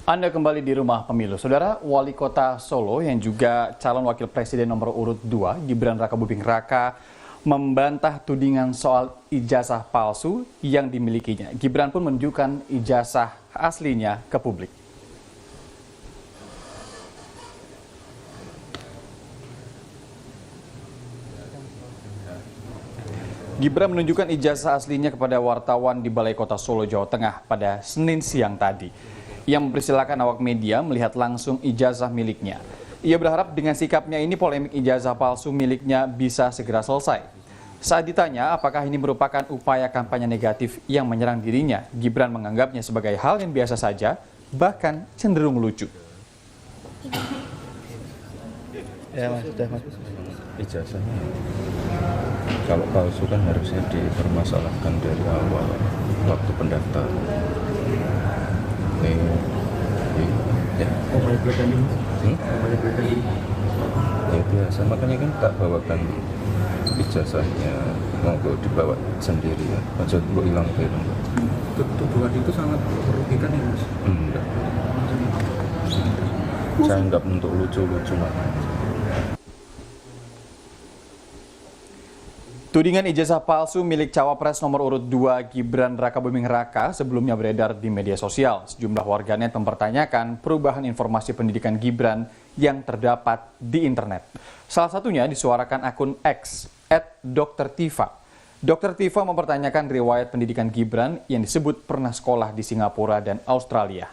Anda kembali di Rumah Pemilu. Saudara, Wali Kota Solo yang juga calon Wakil Presiden nomor urut 2, Gibran Rakabuming Raka, membantah tudingan soal ijazah palsu yang dimilikinya. Gibran pun menunjukkan ijazah aslinya ke publik. Gibran menunjukkan ijazah aslinya kepada wartawan di Balai Kota Solo, Jawa Tengah pada Senin siang tadi. Ia mempersilahkan awak media melihat langsung ijazah miliknya. Ia berharap dengan sikapnya ini polemik ijazah palsu miliknya bisa segera selesai. Saat ditanya apakah ini merupakan upaya kampanye negatif yang menyerang dirinya, Gibran menganggapnya sebagai hal yang biasa saja, bahkan cenderung lucu. Ya mas, ijazahnya kalau palsu kan harusnya dipermasalahkan dari awal waktu pendaftar. Ya biasa, makanya kan tak bawakan ijazahnya, mau dibawa sendiri ya, aja lu hilang film. Tuduhan itu sangat merugikan ya mas? Enggak. Saya anggap untuk lucu-lucu makanya. Tudingan ijazah palsu milik cawapres nomor urut 2 Gibran Rakabuming Raka sebelumnya beredar di media sosial. Sejumlah warganet mempertanyakan perubahan informasi pendidikan Gibran yang terdapat di internet. Salah satunya disuarakan akun X @Dr.Tifa. Dr. Tifa mempertanyakan riwayat pendidikan Gibran yang disebut pernah sekolah di Singapura dan Australia.